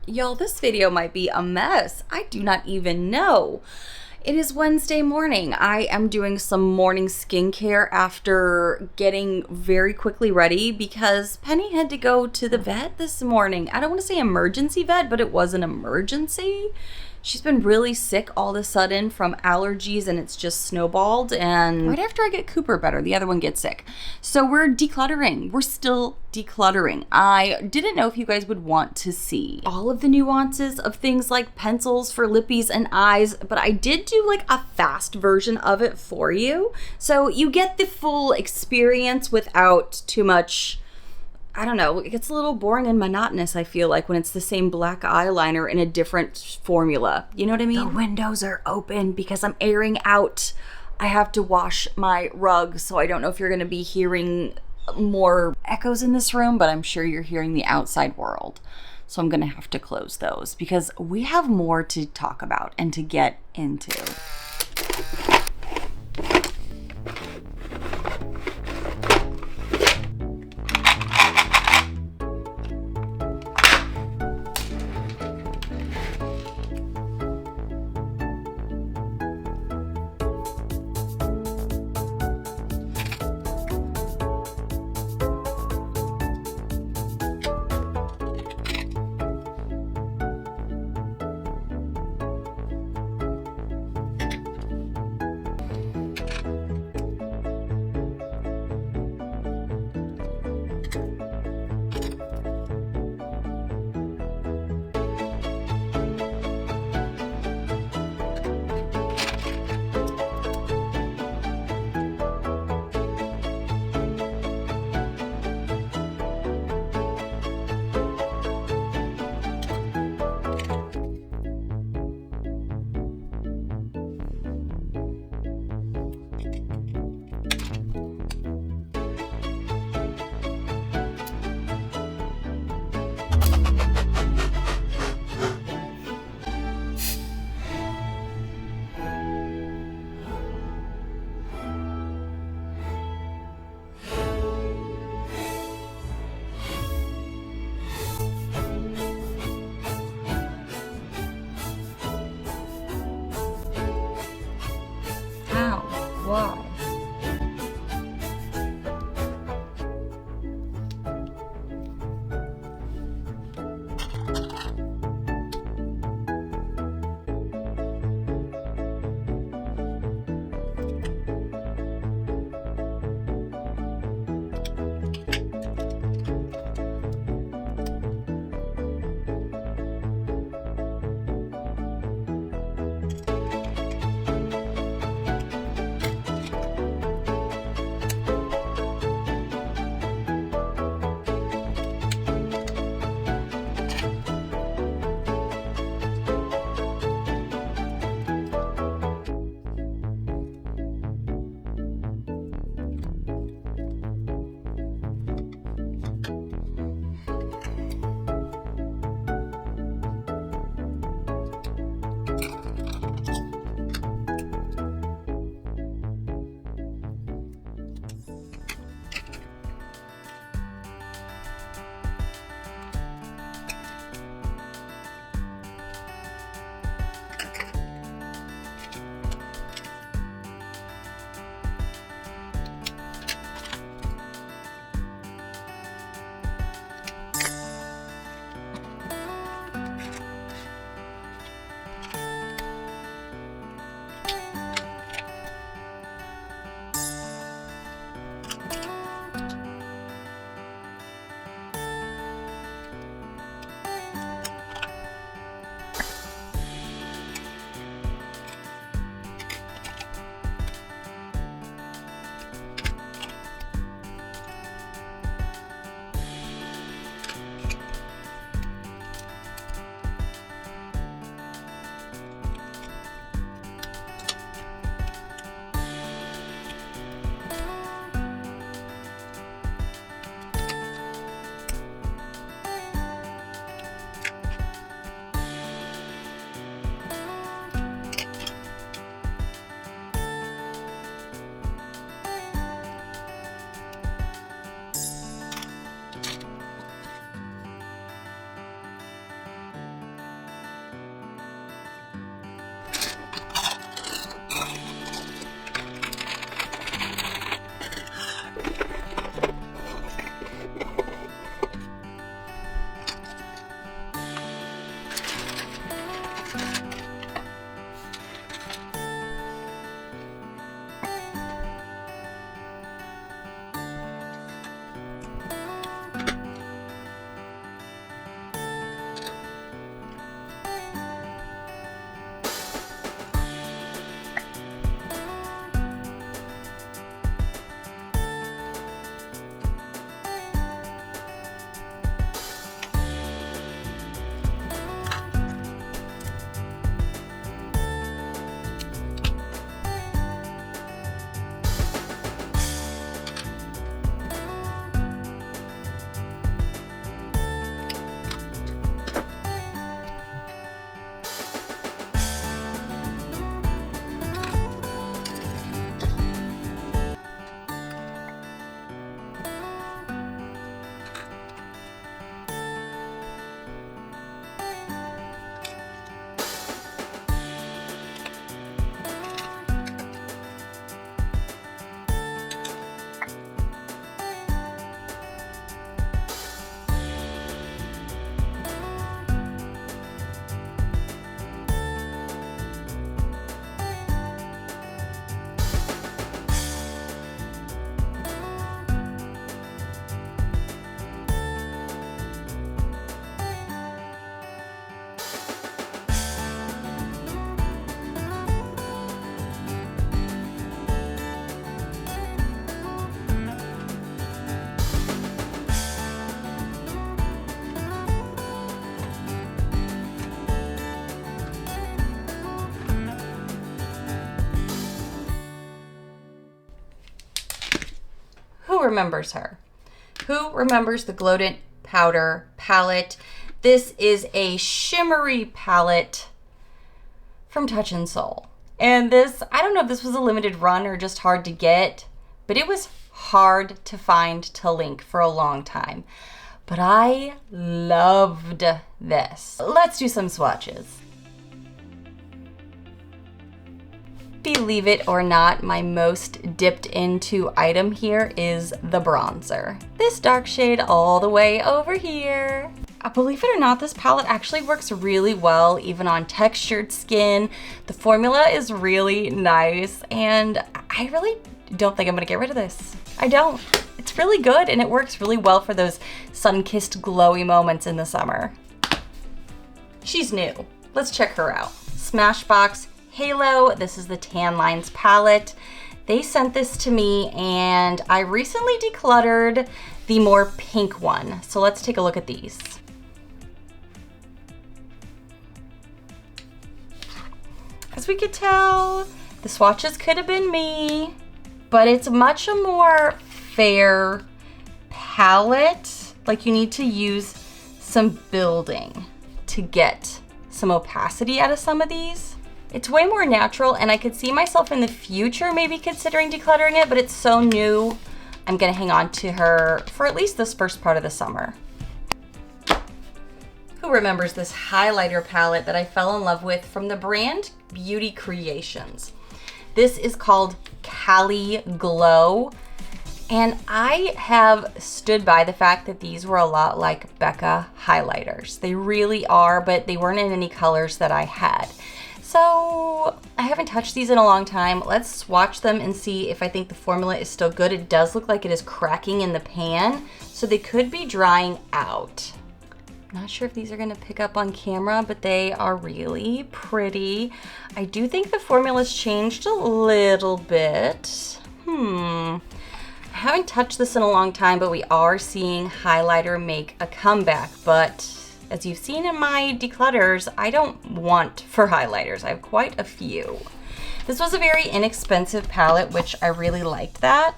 Y'all, this video might be a mess. I do not even know. It is Wednesday morning. I am doing some morning skincare after getting very quickly ready because Penny had to go to the vet this morning. I don't want to say emergency vet, but it was an emergency. She's been really sick all of a sudden from allergies, and it's just snowballed. And right after I get Cooper better, the other one gets sick. So we're decluttering. We're still decluttering. I didn't know if you guys would want to see all of the nuances of things like pencils for lippies and eyes, but I did do like a fast version of it for you. So you get the full experience without too much. I don't know, it gets a little boring and monotonous, I feel like, when it's the same black eyeliner in a different formula. You know what I mean? The windows are open because I'm airing out. I have to wash my rug, so I don't know if you're going to be hearing more echoes in this room, but I'm sure you're hearing the outside world. So I'm going to have to close those because we have more to talk about and to get into. Who remembers her? Who remembers the Glow Powder palette? This is a shimmery palette from Touch in Sol. And this, I don't know if this was a limited run or just hard to get, but it was hard to find to link for a long time. But I loved this. Let's do some swatches. Believe it or not, my most dipped into item here is the bronzer. This dark shade all the way over here. Believe it or not, this palette actually works really well even on textured skin. The formula is really nice, and I really don't think I'm gonna get rid of this. I don't. It's really good, and it works really well for those sun-kissed glowy moments in the summer. She's new. Let's check her out. Smashbox Halo. This is the Tan Lines palette. They sent this to me, and I recently decluttered the more pink one. So let's take a look at these. As we could tell, the swatches could have been me, but it's much a more fair palette. Like, you need to use some building to get some opacity out of some of these. It's way more natural, and I could see myself in the future maybe considering decluttering it, but it's so new. I'm gonna hang on to her for at least this first part of the summer. Who remembers this highlighter palette that I fell in love with from the brand Beauty Creations? This is called Cali Glow, and I have stood by the fact that these were a lot like Becca highlighters. They really are, but they weren't in any colors that I had. So I haven't touched these in a long time. Let's swatch them and see if I think the formula is still good. It does look like it is cracking in the pan, so they could be drying out. Not sure if these are gonna pick up on camera, but they are really pretty. I do think the formula's changed a little bit. I haven't touched this in a long time, but we are seeing highlighter make a comeback. But as you've seen in my declutters, I don't want for highlighters. I have quite a few. This was a very inexpensive palette, which I really liked that,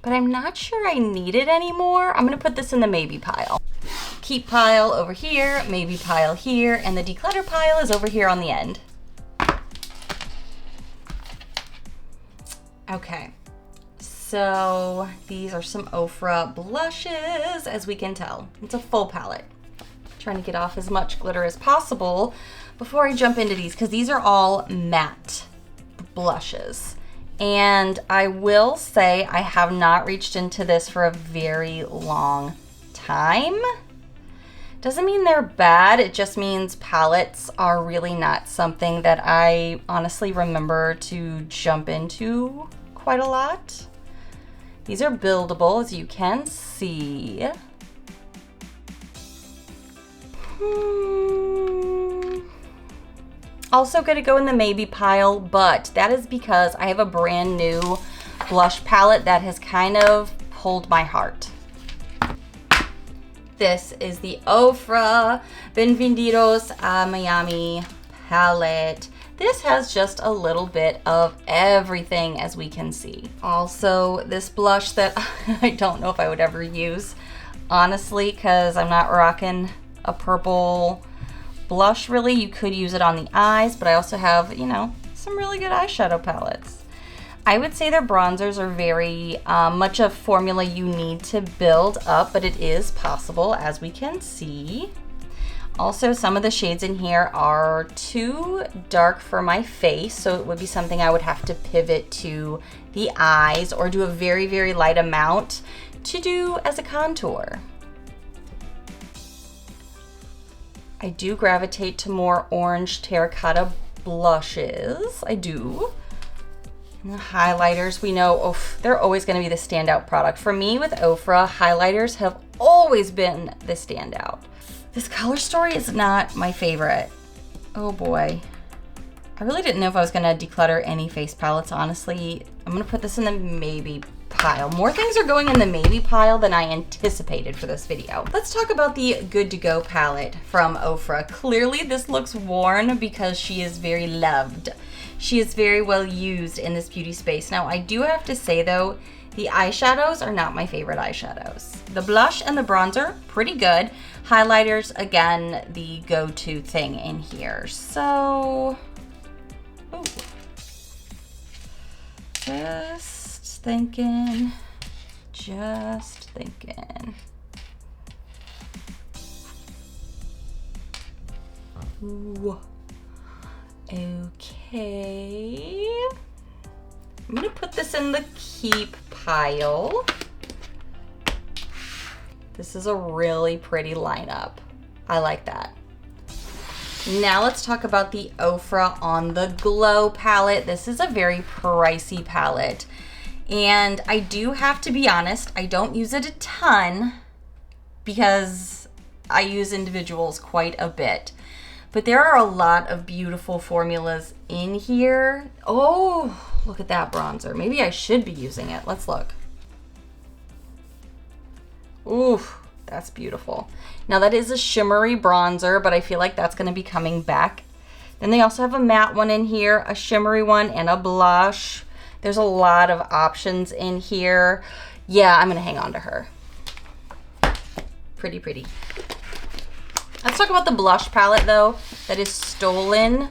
but I'm not sure I need it anymore. I'm gonna put this in the maybe pile. Keep pile over here, maybe pile here, and the declutter pile is over here on the end. Okay, so these are some Ofra blushes, as we can tell. It's a full palette. Trying to get off as much glitter as possible before I jump into these, because these are all matte blushes. And I will say I have not reached into this for a very long time. Doesn't mean they're bad, it just means palettes are really not something that I honestly remember to jump into quite a lot. These are buildable, as you can see. Also gonna go in the maybe pile, but that is because I have a brand new blush palette that has kind of pulled my heart. This is the Ofra Bienvenidos a Miami palette. This has just a little bit of everything, as we can see. Also, this blush that I don't know if I would ever use, honestly, because I'm not rocking a purple blush really. You could use it on the eyes, but I also have, you know, some really good eyeshadow palettes. I would say their bronzers are very much a formula you need to build up, but it is possible, as we can see. Also, some of the shades in here are too dark for my face, so it would be something I would have to pivot to the eyes or do a very, very light amount to do as a contour. I do gravitate to more orange terracotta blushes. I do. And the highlighters, we know, they're always going to be the standout product. For me with Ofra, highlighters have always been the standout. This color story is not my favorite. Oh boy. I really didn't know if I was going to declutter any face palettes, honestly. I'm going to put this in the maybe pile. More things are going in the maybe pile than I anticipated for this video. Let's talk about the Good to Go palette from Ofra. Clearly this looks worn because she is very loved. She is very well used in this beauty space. Now I do have to say though, The eyeshadows are not my favorite eyeshadows. The blush and the bronzer, pretty good. Highlighters, again, the go-to thing in here. So, ooh. Just thinking. Ooh. Okay. I'm gonna put this in the keep pile. This is a really pretty lineup. I like that. Now let's talk about the Ofra on the Glow palette. This is a very pricey palette. And I do have to be honest, I don't use it a ton because I use individuals quite a bit. But there are a lot of beautiful formulas in here. Oh, look at that bronzer. Maybe I should be using it. Let's look. Ooh, that's beautiful. Now that is a shimmery bronzer, but I feel like that's gonna be coming back. Then they also have a matte one in here, a shimmery one, and a blush. There's a lot of options in here. Yeah, I'm gonna hang on to her. Pretty, pretty. Let's talk about the blush palette though, that is stolen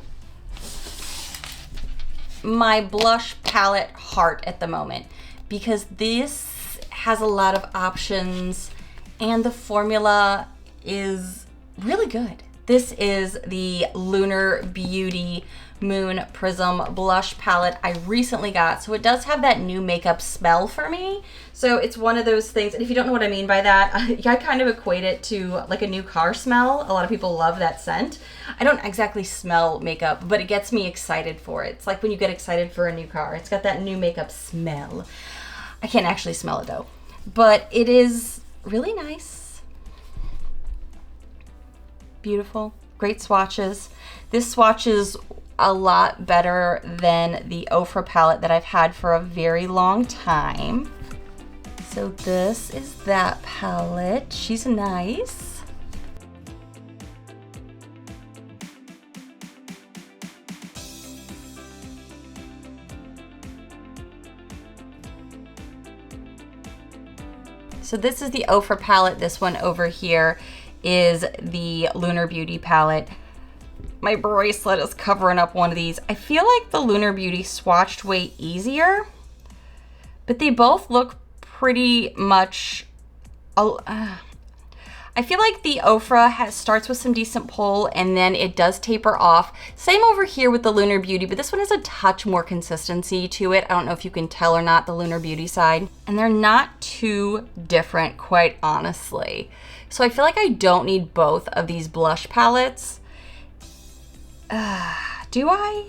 my blush palette heart at the moment, because this has a lot of options and the formula is really good. This is the Lunar Beauty Moon Prism blush palette I recently got. So it does have that new makeup smell for me. So it's one of those things, and if you don't know what I mean by that, I kind of equate it to like a new car smell. A lot of people love that scent. I don't exactly smell makeup, but it gets me excited for it. It's like when you get excited for a new car. It's got that new makeup smell. I can't actually smell it though, but it is really nice. Beautiful, great swatches. This swatches a lot better than the Ofra palette that I've had for a very long time. So this is that palette. She's nice. So this is the Ofra palette. This one over here is the Lunar Beauty palette. My bracelet is covering up one of these. I feel like the Lunar Beauty swatched way easier, but they both look pretty much, I feel like the Ofra starts with some decent pull and then it does taper off. Same over here with the Lunar Beauty, but this one has a touch more consistency to it. I don't know if you can tell or not, the Lunar Beauty side. And they're not too different, quite honestly. So I feel like I don't need both of these blush palettes. Do I?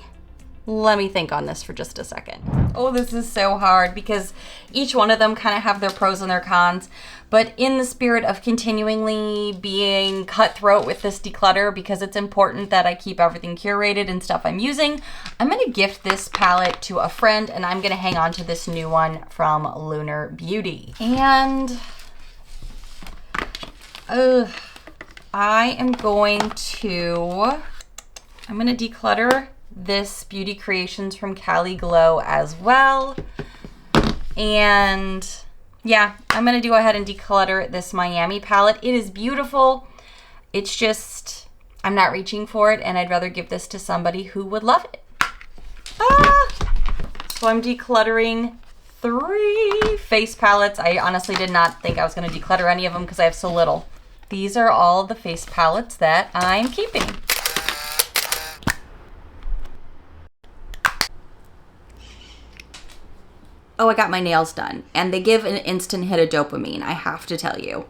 Let me think on this for just a second. Oh, this is so hard because each one of them kind of have their pros and their cons. But in the spirit of continually being cutthroat with this declutter, because it's important that I keep everything curated and stuff I'm using, I'm gonna gift this palette to a friend and I'm gonna hang on to this new one from Lunar Beauty. And I am going to declutter this Beauty Creations from Cali Glow as well. And yeah, I'm gonna go ahead and declutter this Miami palette. It is beautiful. It's just, I'm not reaching for it and I'd rather give this to somebody who would love it. So I'm decluttering 3 face palettes. I honestly did not think I was gonna declutter any of them because I have so little. These are all the face palettes that I'm keeping. Oh, I got my nails done, and they give an instant hit of dopamine, I have to tell you.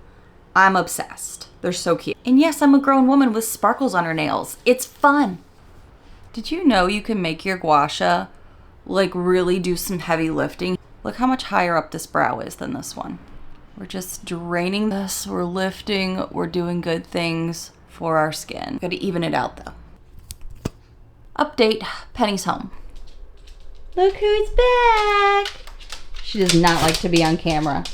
I'm obsessed. They're so cute. And yes, I'm a grown woman with sparkles on her nails. It's fun. Did you know you can make your gua sha, like, really do some heavy lifting? Look how much higher up this brow is than this one. We're just draining this, we're lifting, we're doing good things for our skin. Gotta even it out, though. Update, Penny's home. Look who's back! She does not like to be on camera.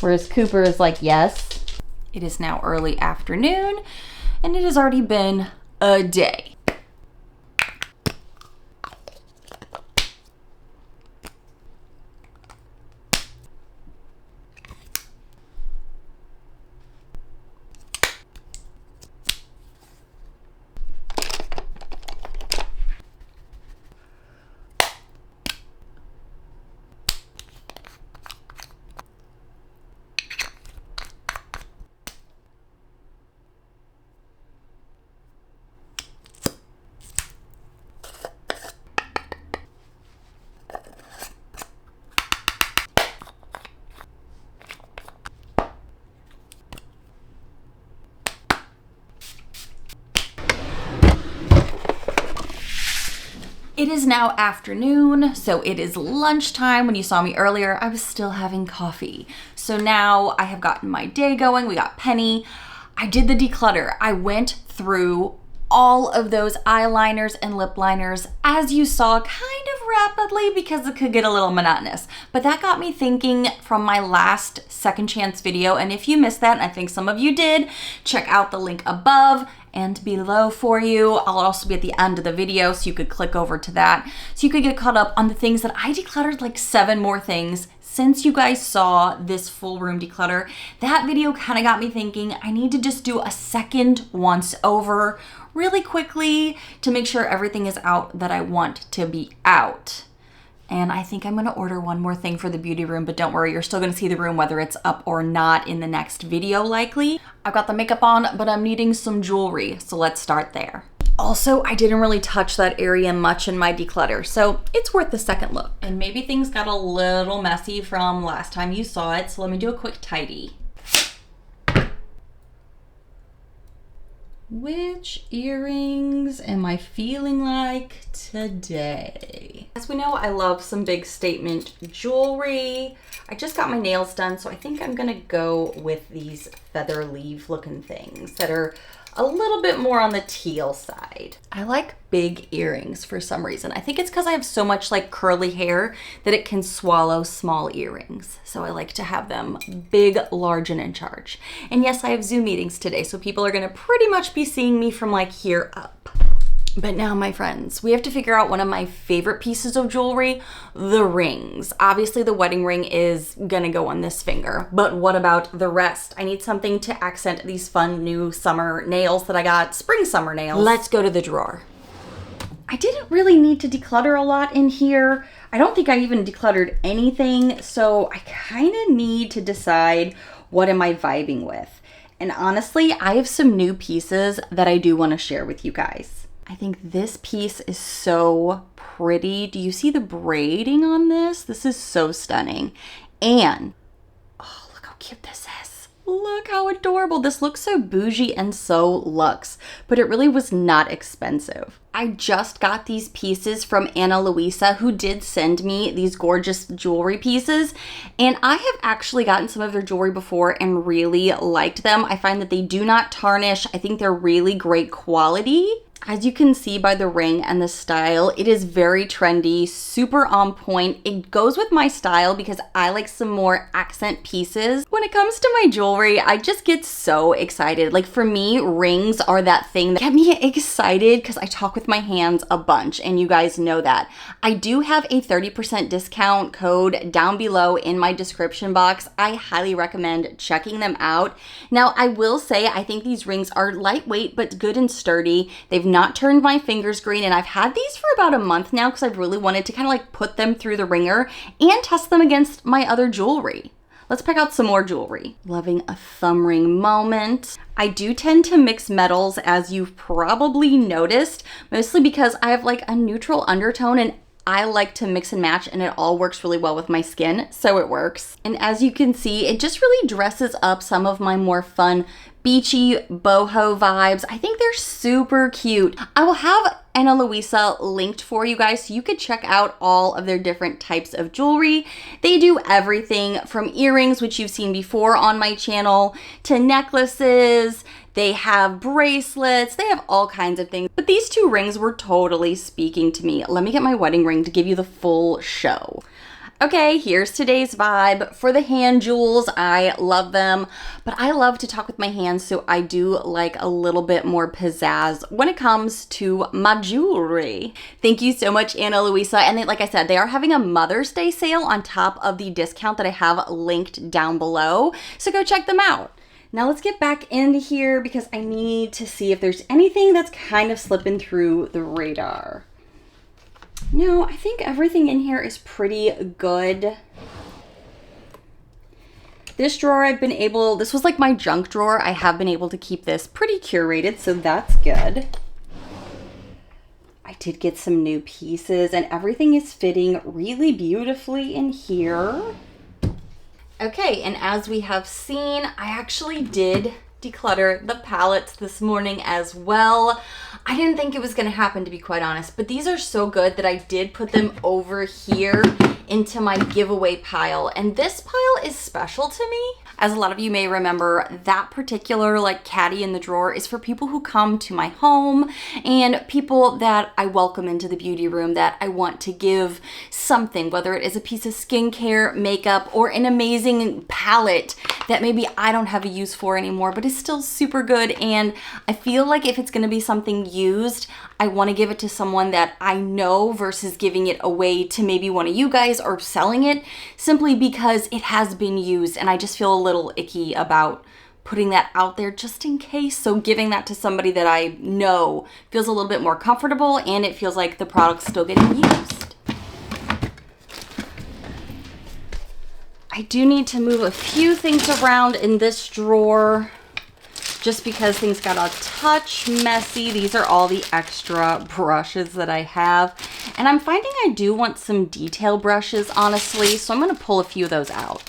Whereas Cooper is like, yes. It is now early afternoon and it has already been a day. It is now afternoon, so it is lunchtime. When you saw me earlier, I was still having coffee. So now I have gotten my day going. We got Penny. I did the declutter. I went through all of those eyeliners and lip liners, as you saw, kind of rapidly because it could get a little monotonous. But that got me thinking from my last second chance video. And if you missed that, and I think some of you did, check out the link above and below for you. I'll also be at the end of the video, so you could click over to that. So you could get caught up on the things that I decluttered, like 7 more things since you guys saw this full room declutter. That video kind of got me thinking I need to just do a second once over really quickly to make sure everything is out that I want to be out. And I think I'm gonna order one more thing for the beauty room, but don't worry, you're still gonna see the room whether it's up or not in the next video likely. I've got the makeup on, but I'm needing some jewelry, so let's start there. Also, I didn't really touch that area much in my declutter, so it's worth a second look. And maybe things got a little messy from last time you saw it, so let me do a quick tidy. Which earrings am I feeling like today? As we know, I love some big statement jewelry. I just got my nails done, so I think I'm gonna go with these feather leaf looking things that are a little bit more on the teal side. I like big earrings for some reason. I think it's because I have so much like curly hair that it can swallow small earrings. So I like to have them big, large, and in charge. And yes, I have Zoom meetings today, so people are gonna pretty much be seeing me from like here up. But now, my friends, we have to figure out one of my favorite pieces of jewelry, the rings. Obviously, the wedding ring is gonna go on this finger, but what about the rest? I need something to accent these fun new summer nails that I got, spring summer nails. Let's go to the drawer. I didn't really need to declutter a lot in here. I don't think I even decluttered anything, so I kind of need to decide what am I vibing with. And honestly, I have some new pieces that I do want to share with you guys. I think this piece is so pretty. Do you see the braiding on this? This is so stunning. And, oh, look how cute this is. Look how adorable. This looks so bougie and so luxe, but it really was not expensive. I just got these pieces from ANALUISA, who did send me these gorgeous jewelry pieces. And I have actually gotten some of their jewelry before and really liked them. I find that they do not tarnish. I think they're really great quality. As you can see by the ring and the style, it is very trendy, super on point. It goes with my style because I like some more accent pieces. When it comes to my jewelry, I just get so excited. Like for me, rings are that thing that get me excited because I talk with my hands a bunch, and you guys know that. I do have a 30% discount code down below in my description box. I highly recommend checking them out. Now, I will say I think these rings are lightweight but good and sturdy. They've not turned my fingers green, and I've had these for about a month now because I've really wanted to kind of like put them through the ringer and test them against my other jewelry. Let's pick out some more jewelry. Loving a thumb ring moment. I do tend to mix metals, as you've probably noticed, mostly because I have like a neutral undertone and I like to mix and match, and it all works really well with my skin, so it works. And as you can see, it just really dresses up some of my more fun beachy boho vibes. I think they're super cute. I will have ANALUISA linked for you guys so you could check out all of their different types of jewelry. They do everything from earrings, which you've seen before on my channel, to necklaces. They have bracelets. They have all kinds of things. But these 2 rings were totally speaking to me. Let me get my wedding ring to give you the full show. Okay, here's today's vibe. For the hand jewels, I love them, but I love to talk with my hands, so I do like a little bit more pizzazz when it comes to my jewelry. Thank you so much, ANALUISA. And they, like I said, they are having a Mother's Day sale on top of the discount that I have linked down below, so go check them out. Now let's get back into here because I need to see if there's anything that's kind of slipping through the radar. No, I think everything in here is pretty good. This drawer this was like my junk drawer. I have been able to keep this pretty curated, so that's good. I did get some new pieces and everything is fitting really beautifully in here. Okay, and as we have seen, I actually did declutter the palettes this morning as well. I didn't think it was gonna happen, to be quite honest, but these are so good that I did put them over here into my giveaway pile. And this pile is special to me. As a lot of you may remember, that particular like caddy in the drawer is for people who come to my home and people that I welcome into the beauty room that I want to give something, whether it is a piece of skincare, makeup, or an amazing palette that maybe I don't have a use for anymore, but is still super good. And I feel like if it's gonna be something used, I wanna give it to someone that I know versus giving it away to maybe one of you guys or selling it, simply because it has been used and I just feel a little icky about putting that out there just in case. So giving that to somebody that I know feels a little bit more comfortable, and it feels like the product's still getting used. I do need to move a few things around in this drawer just because things got a touch messy. These are all the extra brushes that I have. And I'm finding I do want some detail brushes, honestly, so I'm gonna pull a few of those out.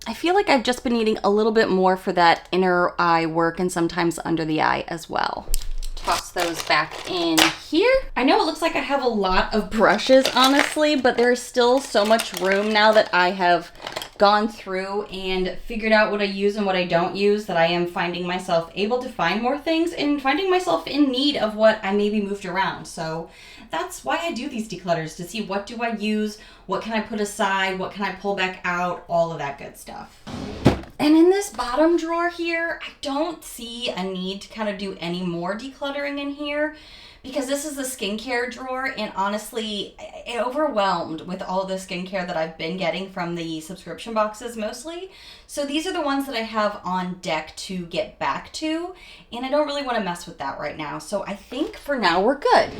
I feel like I've just been needing a little bit more for that inner eye work and sometimes under the eye as well. Toss those back in here. I know it looks like I have a lot of brushes, honestly, but there's still so much room now that I have gone through and figured out what I use and what I don't use, that I am finding myself able to find more things and finding myself in need of what I maybe moved around. So that's why I do these declutters, to see what do I use, what can I put aside, what can I pull back out, all of that good stuff. And in this bottom drawer here, I don't see a need to kind of do any more decluttering in here, because this is the skincare drawer, and honestly, it overwhelmed with all the skincare that I've been getting from the subscription boxes mostly. So these are the ones that I have on deck to get back to, and I don't really want to mess with that right now. So I think for now we're good.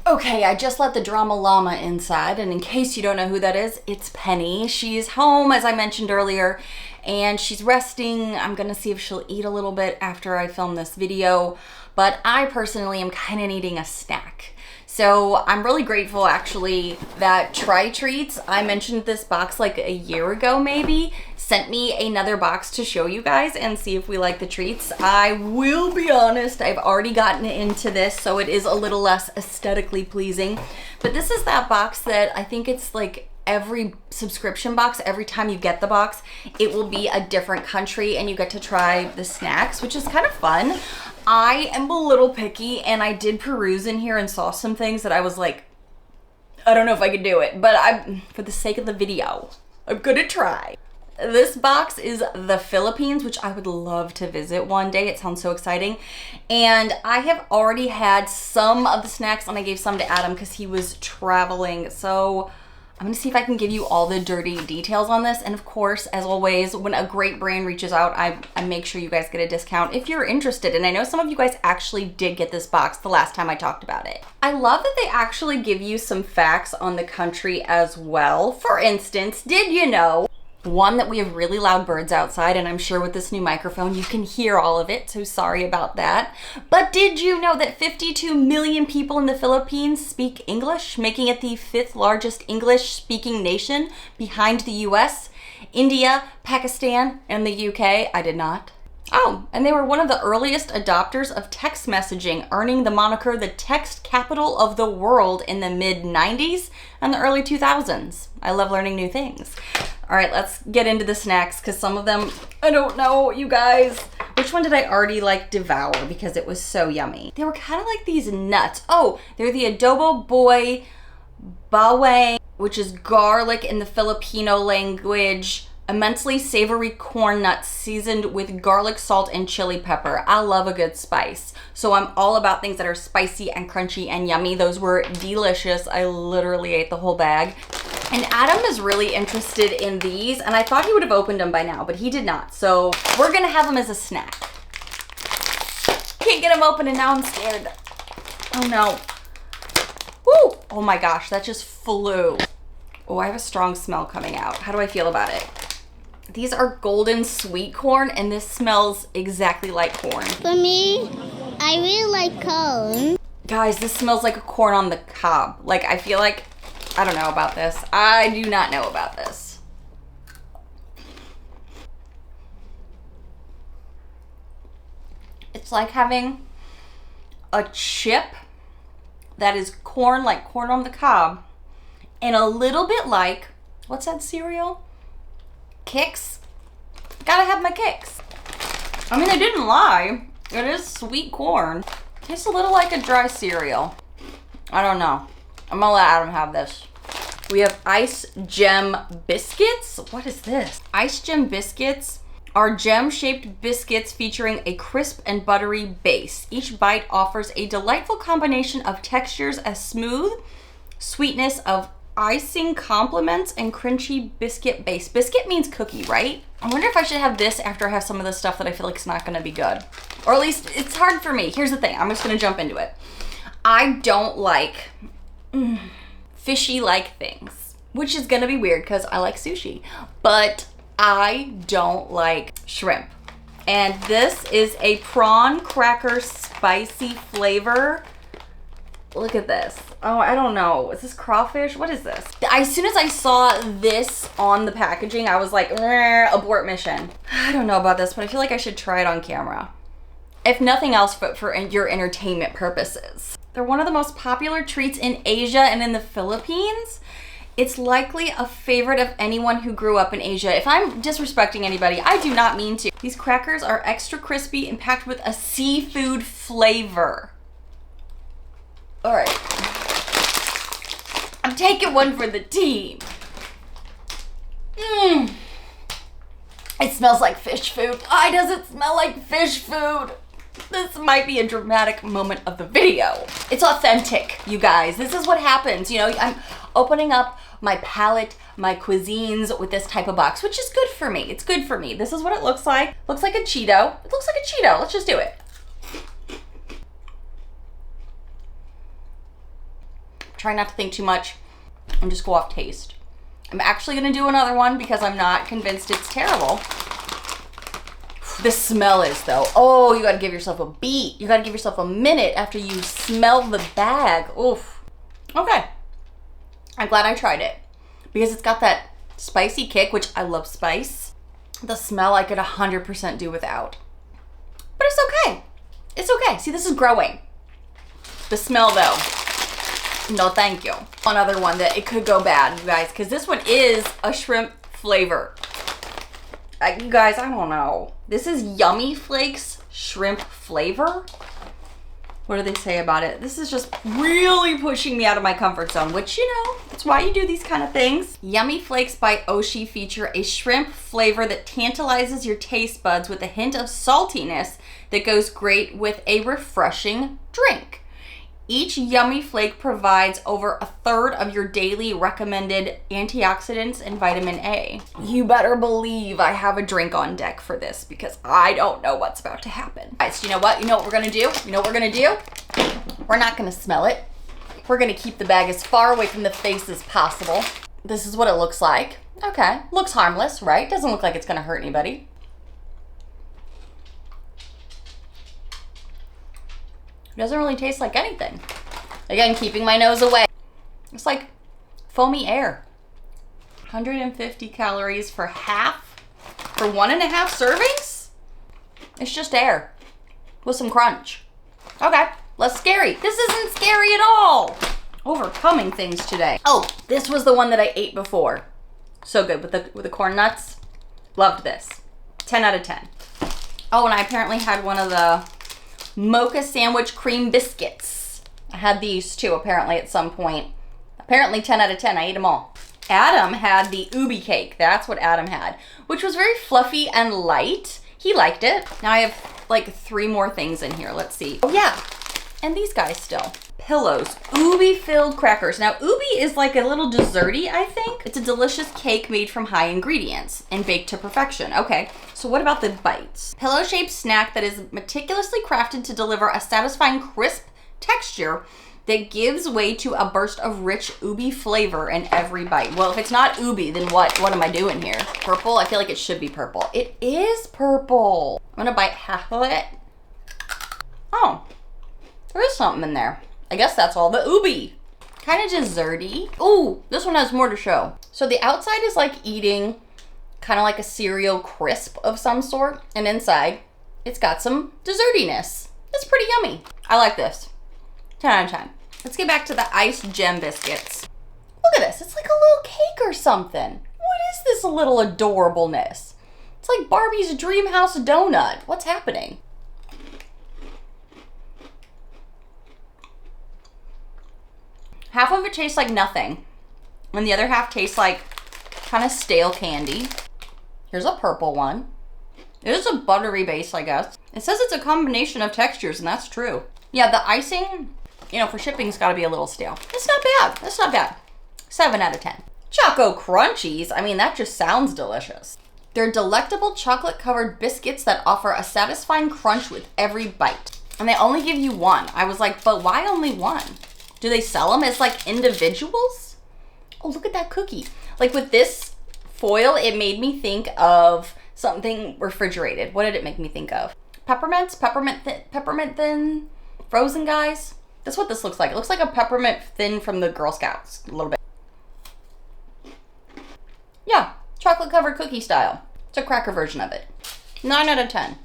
Okay, I just let the drama llama inside, and in case you don't know who that is, it's Penny. She's home, as I mentioned earlier, and she's resting. I'm gonna see if she'll eat a little bit after I film this video, but I personally am kind of needing a snack. So I'm really grateful actually that Try Treats, I mentioned this box like a year ago maybe, sent me another box to show you guys and see if we like the treats. I will be honest, I've already gotten into this, so it is a little less aesthetically pleasing. But this is that box that I think it's like every subscription box, every time you get the box, it will be a different country and you get to try the snacks, which is kind of fun. I am a little picky, and I did peruse in here and saw some things that I was like, I don't know if I could do it, but for the sake of the video, I'm gonna try. This box is the Philippines, which I would love to visit one day. It sounds so exciting. And I have already had some of the snacks, and I gave some to Adam because he was traveling. So I'm gonna see if I can give you all the dirty details on this. And of course, as always, when a great brand reaches out, I make sure you guys get a discount if you're interested. And I know some of you guys actually did get this box the last time I talked about it. I love that they actually give you some facts on the country as well. For instance, did you know? One, that we have really loud birds outside, and I'm sure with this new microphone you can hear all of it, so sorry about that. But did you know that 52 million people in the Philippines speak English, making it the 5th largest English-speaking nation behind the US, India, Pakistan, and the UK? I did not. Oh, and they were one of the earliest adopters of text messaging, earning the moniker the text capital of the world in the mid-90s and the early 2000s. I love learning new things. All right, let's get into the snacks, because some of them, I don't know, you guys. Which one did I already like devour because it was so yummy? They were kind of like these nuts. Oh, they're the Adobo Boy Bawang, which is garlic in the Filipino language. Immensely savory corn nuts seasoned with garlic, salt, and chili pepper. I love a good spice. So I'm all about things that are spicy and crunchy and yummy. Those were delicious. I literally ate the whole bag. And Adam is really interested in these, and I thought he would have opened them by now, but he did not. So we're gonna have them as a snack. Can't get them open and now I'm scared. Oh no. Woo! Oh my gosh, that just flew. Oh, I have a strong smell coming out. How do I feel about it? These are golden sweet corn, and this smells exactly like corn. For me, I really like corn. Guys, this smells like a corn on the cob. Like, I feel like, I don't know about this. I do not know about this. I do not know about this. It's like having a chip that is corn, like corn on the cob, and a little bit like, what's that cereal? Kix. Gotta have my Kix. I mean, they didn't lie. It is sweet corn. Tastes a little like a dry cereal. I don't know. I'm gonna let Adam have this. We have Ice Gem Biscuits. What is this? Ice Gem Biscuits are gem-shaped biscuits featuring a crisp and buttery base. Each bite offers a delightful combination of textures as smooth sweetness of icing complements and crunchy biscuit base. Biscuit means cookie, right? I wonder if I should have this after I have some of the stuff that I feel like is not gonna be good. Or at least it's hard for me. Here's the thing, I'm just gonna jump into it. I don't like fishy-like things, which is gonna be weird because I like sushi, but I don't like shrimp. And this is a prawn cracker spicy flavor. Look at this. Oh, I don't know. Is this crawfish? What is this? As soon as I saw this on the packaging, I was like, abort mission. I don't know about this, but I feel like I should try it on camera. If nothing else, but for your entertainment purposes. They're one of the most popular treats in Asia and in the Philippines. It's likely a favorite of anyone who grew up in Asia. If I'm disrespecting anybody, I do not mean to. These crackers are extra crispy and packed with a seafood flavor. All right. I'm taking one for the team. It smells like fish food. Why does it smell like fish food? This might be a dramatic moment of the video. It's authentic, you guys. This is what happens. You know, I'm opening up my palette, my cuisines with this type of box, which is good for me. It's good for me. This is what it looks like. Looks like a Cheeto. It looks like a Cheeto. Let's just do it. Try not to think too much and just go off taste. I'm actually gonna do another one because I'm not convinced it's terrible. The smell is though. Oh, you gotta give yourself a beat. You gotta give yourself a minute after you smell the bag. Oof. Okay. I'm glad I tried it because it's got that spicy kick, which I love spice. The smell I could 100% do without. But it's okay. It's okay. See, this is growing. The smell though. No, thank you. One other one that it could go bad, you guys, because this one is a shrimp flavor. You guys, I don't know. This is Yummy Flakes shrimp flavor. What do they say about it? This is just really pushing me out of my comfort zone, which, you know, that's why you do these kind of things. Yummy Flakes by Oshi feature a shrimp flavor that tantalizes your taste buds with a hint of saltiness that goes great with a refreshing drink. Each Yummy Flake provides over a third of your daily recommended antioxidants and vitamin A. You better believe I have a drink on deck for this because I don't know what's about to happen. Guys, you know what? You know what we're gonna do? You know what we're gonna do? We're not gonna smell it. We're gonna keep the bag as far away from the face as possible. This is what it looks like. Okay, looks harmless, right? Doesn't look like it's gonna hurt anybody. It doesn't really taste like anything. Again, keeping my nose away. It's like foamy air. 150 calories for half, for 1.5 servings? It's just air with some crunch. Okay, less scary. This isn't scary at all. Overcoming things today. Oh, this was the one that I ate before. So good with the corn nuts. Loved this. 10 out of 10. Oh, and I apparently had one of the mocha sandwich cream biscuits. I had these too apparently at some point. Apparently 10 out of 10, I ate them all. Adam had the ubi cake. That's what Adam had, which was very fluffy and light. He liked it. Now I have like 3 more things in here. Let's see. Oh yeah, and these guys still. Pillows, ubi filled crackers. Now ubi is like a little desserty, I think. It's a delicious cake made from high ingredients and baked to perfection. Okay, so what about the bites? Pillow-shaped snack that is meticulously crafted to deliver a satisfying crisp texture that gives way to a burst of rich ubi flavor in every bite. Well, if it's not ubi, then what am I doing here? Purple? I feel like it should be purple. It is purple. I'm gonna bite half of it. Oh, there is something in there. I guess that's all the ubi. Kind of desserty. Ooh, this one has more to show. So the outside is like eating kind of like a cereal crisp of some sort, and inside It's got some dessertiness. It's pretty yummy. I like this. 10 out of 10. Let's get back to the iced gem biscuits. Look at this. It's like a little cake or something. What is this little adorableness? It's like Barbie's dream house donut. What's happening? Half of it tastes like nothing, and the other half tastes like kind of stale candy. Here's a purple one. It is a buttery base, I guess. It says it's a combination of textures, and that's true. Yeah, the icing, you know, for shipping's gotta be a little stale. It's not bad. That's not bad. 7 out of 10. Choco Crunchies. I mean, that just sounds delicious. They're delectable chocolate-covered biscuits that offer a satisfying crunch with every bite. And they only give you one. I was like, but why only one? Do they sell them as like individuals? Oh, look at that cookie. Like with this foil, it made me think of something refrigerated. What did it make me think of? Peppermints? Peppermint thin? Frozen guys? That's what this looks like. It looks like a peppermint thin from the Girl Scouts, a little bit. Yeah, chocolate covered cookie style. It's a cracker version of it. 9 out of 10.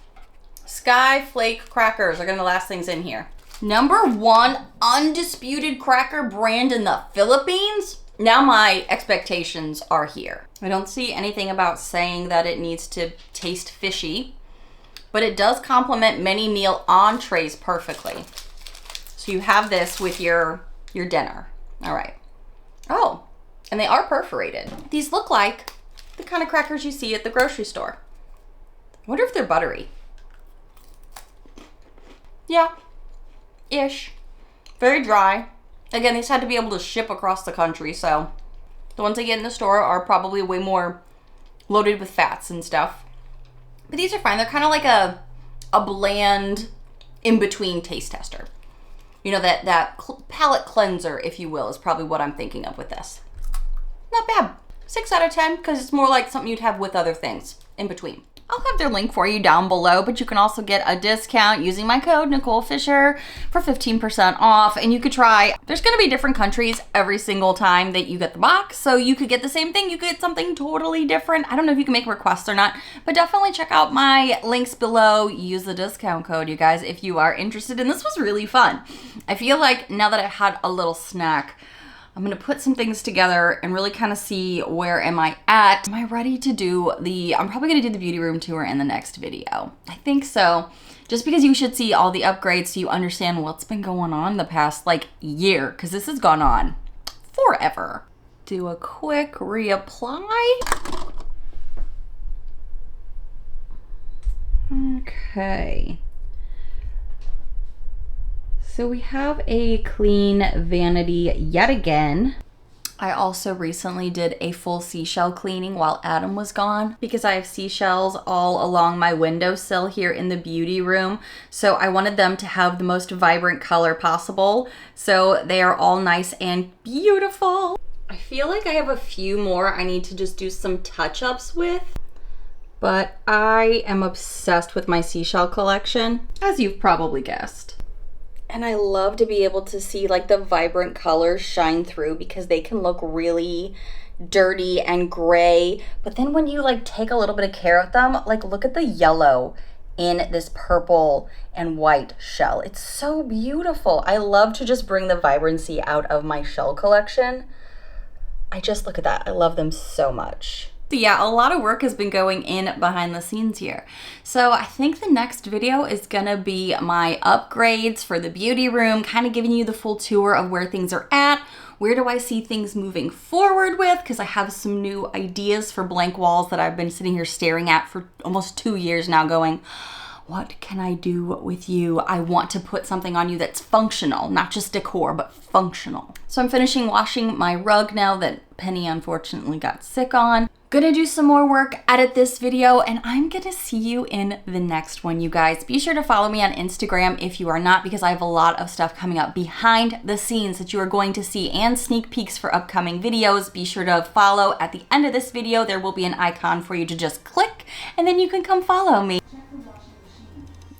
Sky Flake crackers are gonna last things in here. #1 undisputed cracker brand in the Philippines. Now my expectations are here. I don't see anything about saying that it needs to taste fishy, but it does complement many meal entrees perfectly. So you have this with your dinner. All right. Oh, and they are perforated. These look like the kind of crackers you see at the grocery store. I wonder if they're buttery. Yeah. Ish. Very dry. Again, these had to be able to ship across the country, so the ones I get in the store are probably way more loaded with fats and stuff. But these are fine. They're kind of like a bland in-between taste tester. You know, that palate cleanser, if you will, is probably what I'm thinking of with this. Not bad. 6 out of 10, because it's more like something you'd have with other things in between. I'll have their link for you down below, but you can also get a discount using my code Nichole Fisher for 15% off. And you could try, there's gonna be different countries every single time that you get the box. So you could get the same thing, you could get something totally different. I don't know if you can make requests or not, but definitely check out my links below. Use the discount code, you guys, if you are interested. And this was really fun. I feel like now that I had a little snack, I'm gonna put some things together and really kind of see where am I at. Am I ready to do I'm probably gonna do the beauty room tour in the next video. I think so. Just because you should see all the upgrades so you understand what's been going on the past like year, because this has gone on forever. Do a quick reapply. Okay. So we have a clean vanity yet again. I also recently did a full seashell cleaning while Adam was gone because I have seashells all along my windowsill here in the beauty room. So I wanted them to have the most vibrant color possible. So they are all nice and beautiful. I feel like I have a few more I need to just do some touch-ups with. But I am obsessed with my seashell collection, as you've probably guessed. And I love to be able to see like the vibrant colors shine through because they can look really dirty and gray. But then when you like take a little bit of care of them, like look at the yellow in this purple and white shell. It's so beautiful. I love to just bring the vibrancy out of my shell collection. I just look at that. I love them so much. So yeah, a lot of work has been going in behind the scenes here. So I think the next video is gonna be my upgrades for the beauty room, kind of giving you the full tour of where things are at, where do I see things moving forward with, because I have some new ideas for blank walls that I've been sitting here staring at for almost 2 years now going, what can I do with you? I want to put something on you that's functional, not just decor, but functional. So I'm finishing washing my rug now that Penny unfortunately got sick on. Gonna do some more work, edit this video, and I'm gonna see you in the next one, you guys. Be sure to follow me on Instagram if you are not, because I have a lot of stuff coming up behind the scenes that you are going to see and sneak peeks for upcoming videos. Be sure to follow at the end of this video. There will be an icon for you to just click, and then you can come follow me.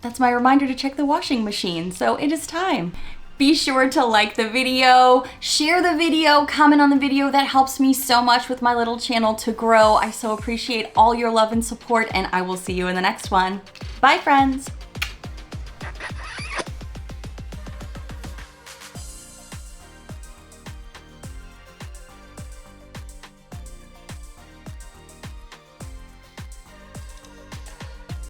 That's my reminder to check the washing machine, so it is time. Be sure to like the video, share the video, comment on the video. That helps me so much with my little channel to grow. I so appreciate all your love and support, and I will see you in the next one. Bye, friends.